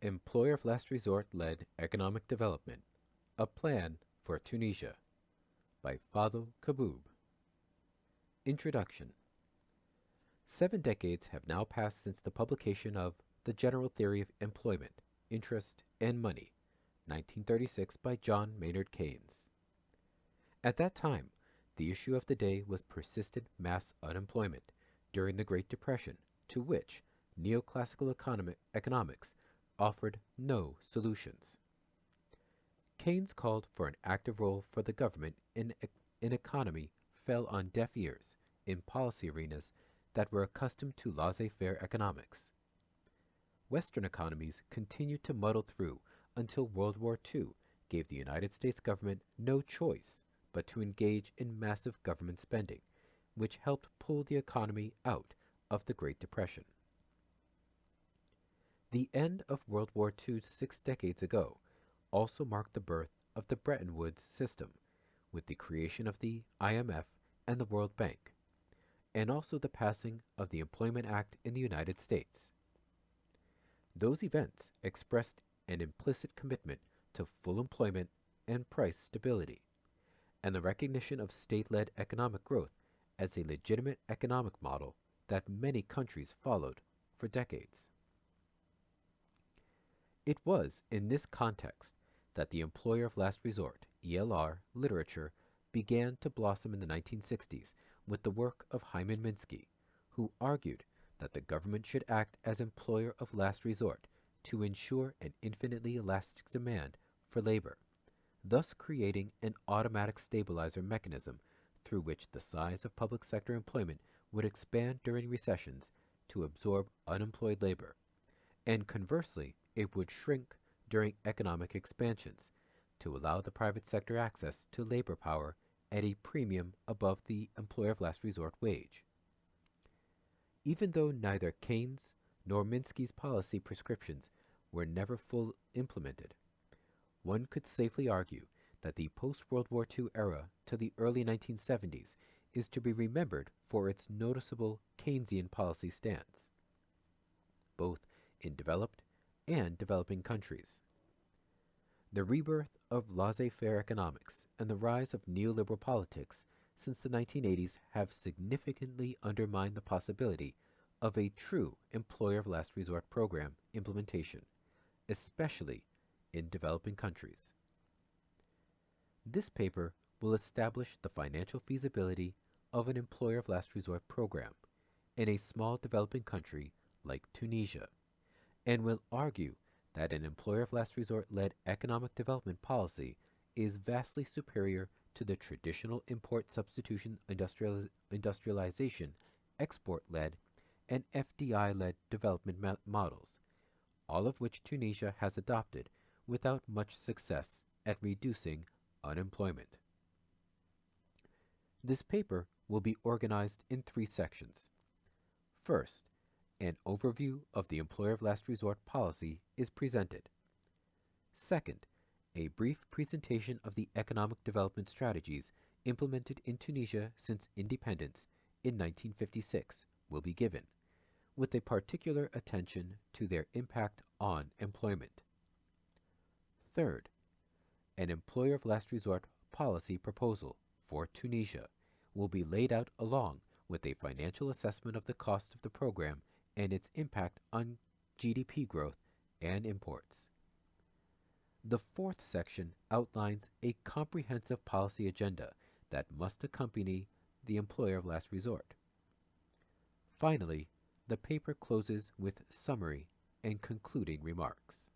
Employer of Last Resort-led Economic Development, A Plan for Tunisia by Fadhel Kaboub. Introduction. 7 decades have now passed since the publication of The General Theory of Employment, Interest, and Money, 1936 by John Maynard Keynes. At that time, the issue of the day was persistent mass unemployment during the Great Depression, to which neoclassical economics offered no solutions. Keynes called for an active role for the government in an economy fell on deaf ears in policy arenas that were accustomed to laissez-faire economics. Western economies continued to muddle through until World War II gave the United States government no choice but to engage in massive government spending, which helped pull the economy out of the Great Depression. The end of World War II 6 decades ago also marked the birth of the Bretton Woods system, with the creation of the IMF and the World Bank, and also the passing of the Employment Act in the United States. Those events expressed an implicit commitment to full employment and price stability, and the recognition of state-led economic growth as a legitimate economic model that many countries followed for decades. It was in this context that the employer of last resort, ELR, literature began to blossom in the 1960s with the work of Hyman Minsky, who argued that the government should act as employer of last resort to ensure an infinitely elastic demand for labor, thus creating an automatic stabilizer mechanism through which the size of public sector employment would expand during recessions to absorb unemployed labor, and conversely, it would shrink during economic expansions to allow the private sector access to labor power at a premium above the employer of last resort wage. Even though neither Keynes nor Minsky's policy prescriptions were never fully implemented, one could safely argue that the post-World War II era to the early 1970s is to be remembered for its noticeable Keynesian policy stance, both in developed and developing countries. The rebirth of laissez-faire economics and the rise of neoliberal politics since the 1980s have significantly undermined the possibility of a true employer of last resort program implementation, especially in developing countries. This paper will establish the financial feasibility of an employer of last resort program in a small developing country like Tunisia, and will argue that an employer of last resort-led economic development policy is vastly superior to the traditional import substitution industrialization, export-led, and FDI-led development models, all of which Tunisia has adopted without much success at reducing unemployment. This paper will be organized in 3 sections. First, an overview of the employer of last resort policy is presented. Second, a brief presentation of the economic development strategies implemented in Tunisia since independence in 1956 will be given, with a particular attention to their impact on employment. Third, an employer of last resort policy proposal for Tunisia will be laid out along with a financial assessment of the cost of the program and its impact on GDP growth and imports. The 4th section outlines a comprehensive policy agenda that must accompany the employer of last resort. Finally, the paper closes with summary and concluding remarks.